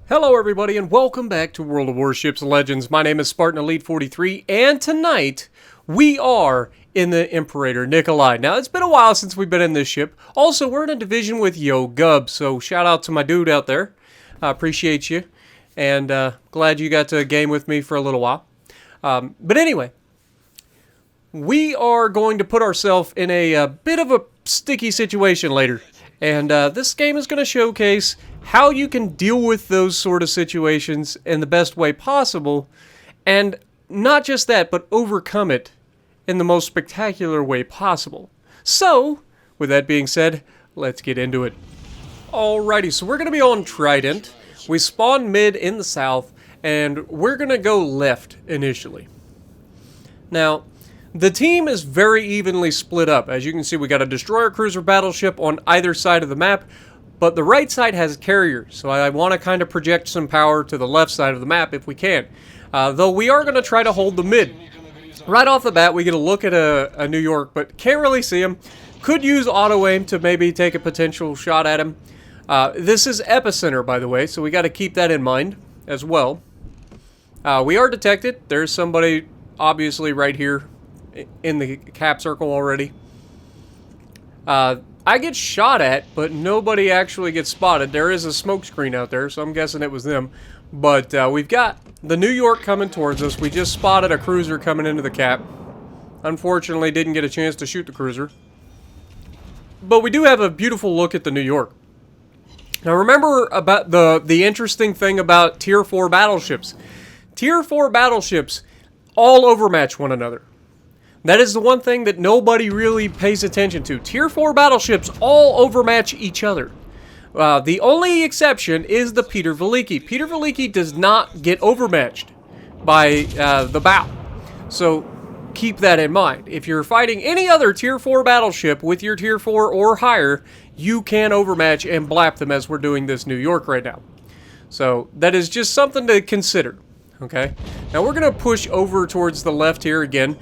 Hello everybody and welcome back to World of Warships Legends. My name is Spartan Elite 43 and tonight we are in the Imperator Nikolai. Now it's been a while since we've been in this ship. Also we're in a division with Yo Gub, so shout out to my dude out there. I appreciate you and glad you got to game with me for a little while. But anyway, we are going to put ourselves in a bit of a sticky situation later. And this game is going to showcase how you can deal with those sort of situations in the best way possible. And not just that, but overcome it in the most spectacular way possible. So, with that being said, let's get into it. Alrighty, so we're going to be on Trident. We spawn mid in the south, and we're going to go left initially. Now, the team is very evenly split up. As you can see, we got a destroyer, cruiser, battleship on either side of the map, but the right side has carriers, so I want to kind of project some power to the left side of the map if we can. Though we are going to try to hold the mid. Right off the bat, we get a look at a New York, but can't really see him. Could use auto-aim to maybe take a potential shot at him. This is epicenter, by the way, so we got to keep that in mind as well. We are detected. There's somebody obviously right here in the cap circle already. I get shot at, but nobody actually gets spotted. There is a smoke screen out there, so I'm guessing it was them. But we've got the New York coming towards us. We just spotted a cruiser coming into the cap. Unfortunately, didn't get a chance to shoot the cruiser. But we do have a beautiful look at the New York. Now remember about the interesting thing about Tier 4 battleships. Tier 4 battleships all overmatch one another. That is the one thing that nobody really pays attention to. Tier 4 battleships all overmatch each other. The only exception is the Peter Veliki. Peter Veliki does not get overmatched by the bow. So keep that in mind. If you're fighting any other Tier 4 battleship with your Tier 4 or higher, you can overmatch and blap them as we're doing this New York right now. So that is just something to consider. Okay, now we're going to push over towards the left here again,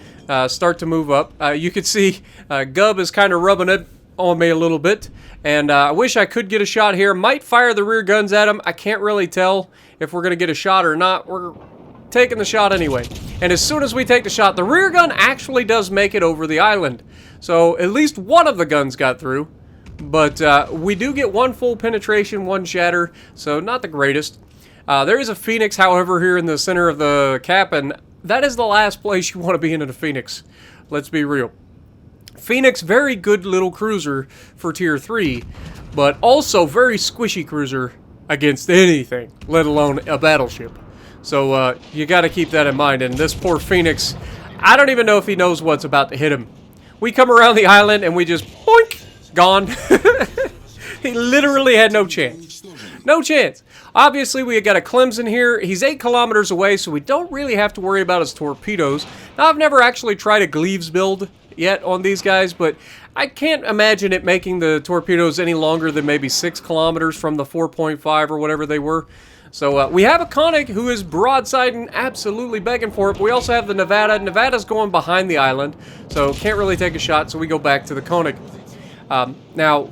start to move up. You can see Gub is kind of rubbing it on me a little bit, and I wish I could get a shot here. Might fire the rear guns at him. I can't really tell if we're going to get a shot or not. We're taking the shot anyway. And as soon as we take the shot, the rear gun actually does make it over the island. So at least one of the guns got through, but we do get one full penetration, one shatter, so not the greatest. There is a Phoenix, however, here in the center of the cap, and that is the last place you want to be in a Phoenix. Let's be real. Phoenix, very good little cruiser for Tier 3, but also very squishy cruiser against anything, let alone a battleship. So you got to keep that in mind, and this poor Phoenix, I don't even know if he knows what's about to hit him. We come around the island, and we just, boink, gone. He literally had no chance. No chance. Obviously, we got a Clemson here. He's 8 kilometers away, so we don't really have to worry about his torpedoes. Now, I've never actually tried a Gleaves build yet on these guys, but I can't imagine it making the torpedoes any longer than maybe 6 kilometers from the 4.5 or whatever they were. So we have a Koenig who is broadsiding, absolutely begging for it. But we also have the Nevada. Nevada's going behind the island, so can't really take a shot, so we go back to the Koenig. Now,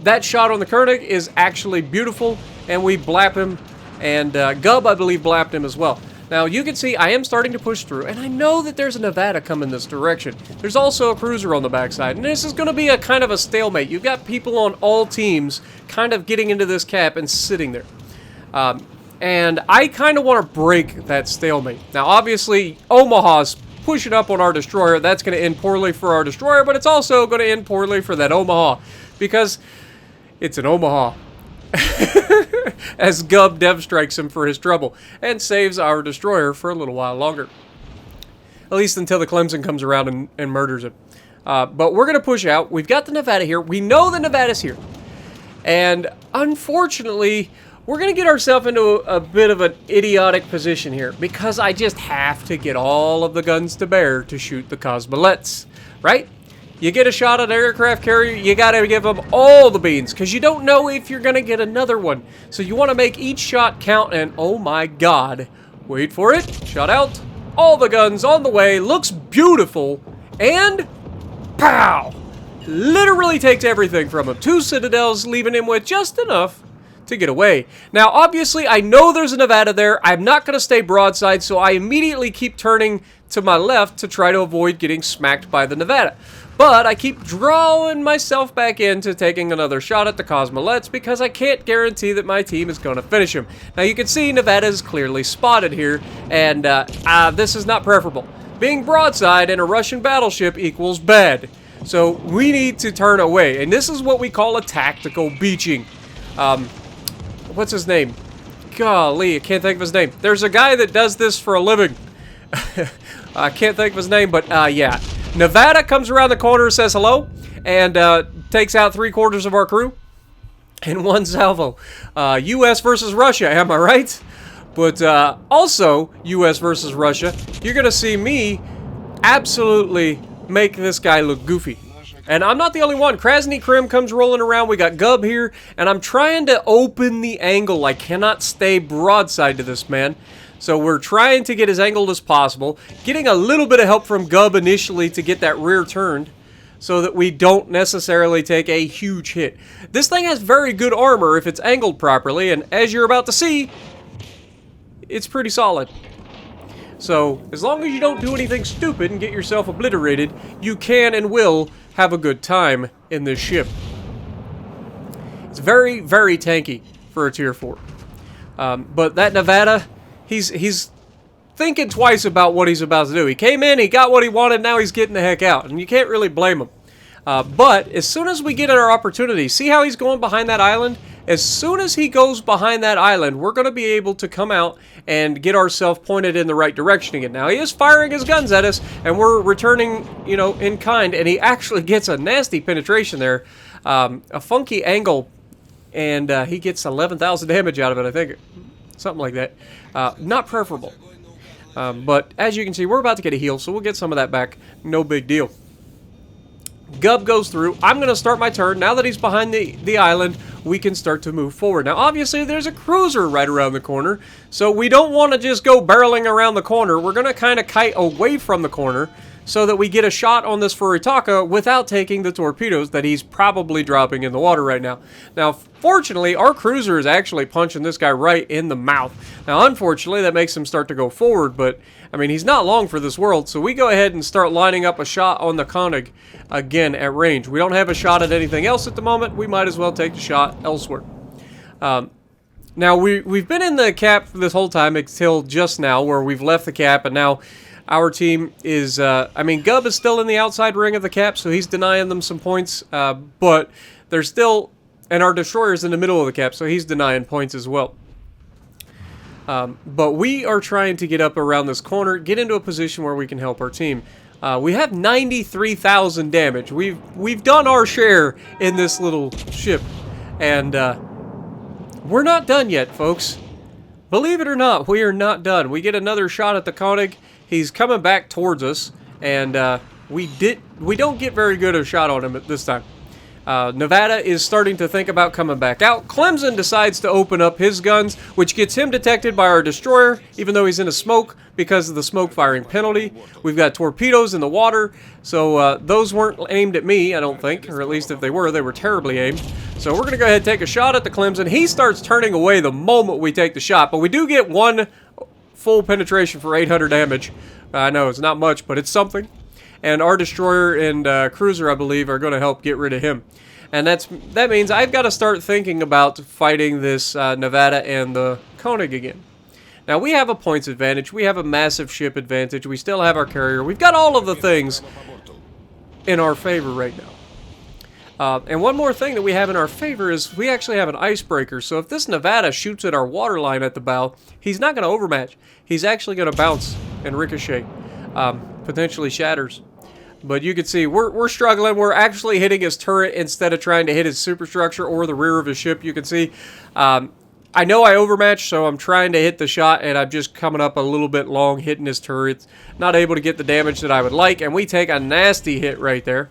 that shot on the Koenig is actually beautiful, and we blap him, and Gub, I believe, blapped him as well. Now, you can see I am starting to push through, and I know that there's a Nevada coming this direction. There's also a cruiser on the backside, and this is going to be a kind of a stalemate. You've got people on all teams kind of getting into this cap and sitting there. And I kind of want to break that stalemate. Now, obviously, Omaha's pushing up on our destroyer. That's going to end poorly for our destroyer, but it's also going to end poorly for that Omaha, because it's an Omaha. As Gub dev strikes him for his trouble and saves our destroyer for a little while longer. At least until the Clemson comes around and murders him. But we're going to push out. We've got the Nevada here. We know the Nevada's here. And unfortunately, we're going to get ourselves into a bit of an idiotic position here, because I just have to get all of the guns to bear to shoot the Cosmolettes, right? You get a shot at an aircraft carrier, you got to give them all the beans, because you don't know if you're going to get another one. So you want to make each shot count, and oh my god, wait for it, shot out, all the guns on the way, looks beautiful, and pow! Literally takes everything from him. 2 citadels, leaving him with just enough to get away. Now, obviously, I know there's a Nevada there. I'm not going to stay broadside, so I immediately keep turning to my left to try to avoid getting smacked by the Nevada. But I keep drawing myself back into taking another shot at the Cosmolettes because I can't guarantee that my team is going to finish him. Now, you can see Nevada is clearly spotted here, and this is not preferable. Being broadside in a Russian battleship equals bad. So we need to turn away, and this is what we call a tactical beaching. What's his name? Golly, I can't think of his name. There's a guy that does this for a living. I can't think of his name, but yeah. Nevada comes around the corner, says hello, and takes out 3/4 of our crew in one salvo. U.S. versus Russia, am I right? But also, U.S. versus Russia, you're going to see me absolutely make this guy look goofy. And I'm not the only one. Krasny Krim comes rolling around. We got Gub here, and I'm trying to open the angle. I cannot stay broadside to this man. So we're trying to get as angled as possible, getting a little bit of help from Gub initially to get that rear turned so that we don't necessarily take a huge hit. This thing has very good armor if it's angled properly, and as you're about to see, it's pretty solid. So as long as you don't do anything stupid and get yourself obliterated, you can and will have a good time in this ship. It's very, very tanky for a tier 4. But that Nevada, he's thinking twice about what he's about to do. He came in, he got what he wanted, now he's getting the heck out. And you can't really blame him. But as soon as we get our opportunity, see how he's going behind that island? As soon as he goes behind that island, we're going to be able to come out and get ourselves pointed in the right direction again. Now, he is firing his guns at us, and we're returning, you know, in kind, and he actually gets a nasty penetration there. A funky angle, and he gets 11,000 damage out of it, I think. Something like that. Not preferable. But as you can see, we're about to get a heal, so we'll get some of that back. No big deal. Gub goes through. I'm going to start my turn. Now that he's behind the island, we can start to move forward. Now, obviously, there's a cruiser right around the corner, so we don't want to just go barreling around the corner. We're going to kind of kite away from the corner so that we get a shot on this Furitaka without taking the torpedoes that he's probably dropping in the water right now. Now, fortunately, our cruiser is actually punching this guy right in the mouth. Now, unfortunately, that makes him start to go forward, but, I mean, he's not long for this world, so we go ahead and start lining up a shot on the Koenig again at range. We don't have a shot at anything else at the moment. We might as well take the shot elsewhere. Now, we've been in the cap this whole time until just now, where we've left the cap, and now our team is, I mean, Gub is still in the outside ring of the cap, so he's denying them some points, but they're still, and our destroyer's in the middle of the cap, so he's denying points as well. But we are trying to get up around this corner, get into a position where we can help our team. We have 93,000 damage. We've done our share in this little ship, and we're not done yet, folks. Believe it or not, we are not done. We get another shot at the Koenig. He's coming back towards us, and we don't get very good a shot on him at this time. Nevada is starting to think about coming back out. Clemson decides to open up his guns, which gets him detected by our destroyer, even though he's in a smoke because of the smoke firing penalty. We've got torpedoes in the water, so those weren't aimed at me, I don't think, or at least if they were terribly aimed. So we're going to go ahead and take a shot at the Clemson. He starts turning away the moment we take the shot, but we do get one full penetration for 800 damage. I know it's not much, but it's something. And our destroyer and cruiser, I believe, are going to help get rid of him. And that means I've got to start thinking about fighting this Nevada and the Koenig again. Now, we have a points advantage. We have a massive ship advantage. We still have our carrier. We've got all of the things in our favor right now. And one more thing that we have in our favor is we actually have an icebreaker. So if this Nevada shoots at our waterline at the bow, he's not going to overmatch. He's actually going to bounce and ricochet, potentially shatters. But you can see we're struggling. We're actually hitting his turret instead of trying to hit his superstructure or the rear of his ship. You can see I know I overmatched, so I'm trying to hit the shot, and I'm just coming up a little bit long, hitting his turret. Not able to get the damage that I would like, and we take a nasty hit right there.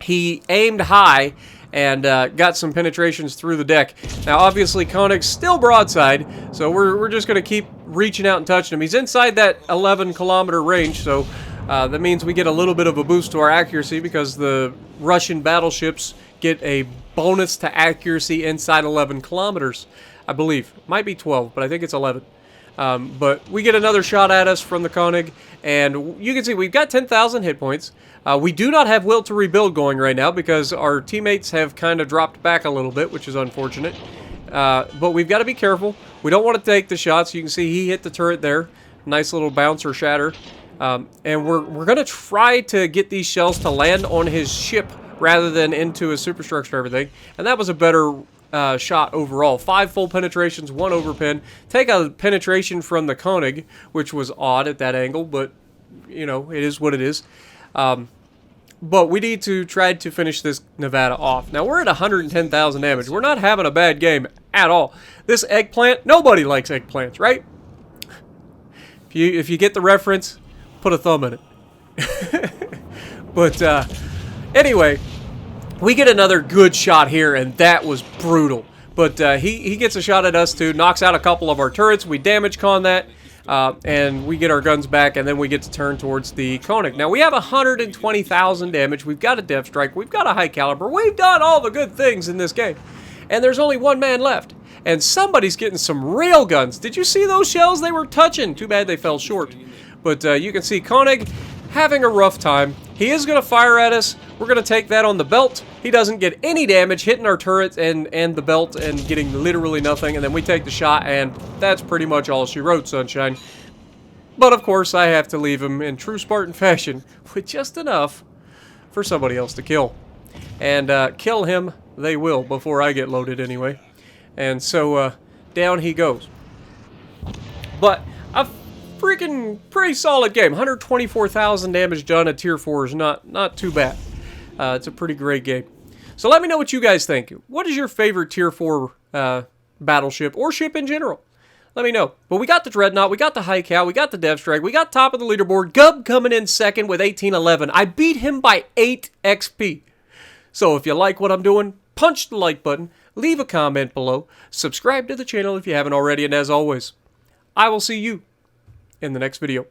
He aimed high and got some penetrations through the deck. Now, obviously, Koenig's still broadside, so we're just going to keep reaching out and touching him. He's inside that 11-kilometer range, so that means we get a little bit of a boost to our accuracy because the Russian battleships get a bonus to accuracy inside 11 kilometers, I believe. Might be 12, but I think it's 11. But we get another shot at us from the Koenig, and you can see we've got 10,000 hit points. We do not have will to rebuild going right now because our teammates have kind of dropped back a little bit, which is unfortunate. But we've got to be careful. We don't want to take the shots. You can see he hit the turret there. Nice little bounce or shatter. And we're going to try to get these shells to land on his ship rather than into his superstructure and everything. And that was a better shot overall. 5 full penetrations, 1 overpin. Take a penetration from the Koenig, which was odd at that angle, but, you know, it is what it is. But we need to try to finish this Nevada off. Now, we're at 110,000 damage. We're not having a bad game at all. This eggplant, nobody likes eggplants, right? If you get the reference, put a thumb in it. But anyway, we get another good shot here, and that was brutal. But he gets a shot at us too, knocks out a couple of our turrets. We damage con that. And we get our guns back, and then we get to turn towards the Koenig. Now, we have 120,000 damage. We've got a depth strike. We've got a high caliber. We've done all the good things in this game. And there's only 1 man left. And somebody's getting some real guns. Did you see those shells they were touching? Too bad they fell short. But you can see Koenig having a rough time. He is going to fire at us. We're going to take that on the belt. He doesn't get any damage, hitting our turret and the belt and getting literally nothing. And then we take the shot, and that's pretty much all she wrote, sunshine. But, of course, I have to leave him in true Spartan fashion with just enough for somebody else to kill. And kill him they will before I get loaded anyway. And so down he goes. But a freaking pretty solid game. 124,000 damage done at tier 4 is not too bad. It's a pretty great game. So let me know what you guys think. What is your favorite tier 4 battleship or ship in general? Let me know. But we got the Dreadnought, we got the High Cal, we got the Dev Strike, we got top of the leaderboard. Gub coming in second with 1811. I beat him by 8 XP. So if you like what I'm doing, punch the like button, leave a comment below, subscribe to the channel if you haven't already, and as always, I will see you in the next video.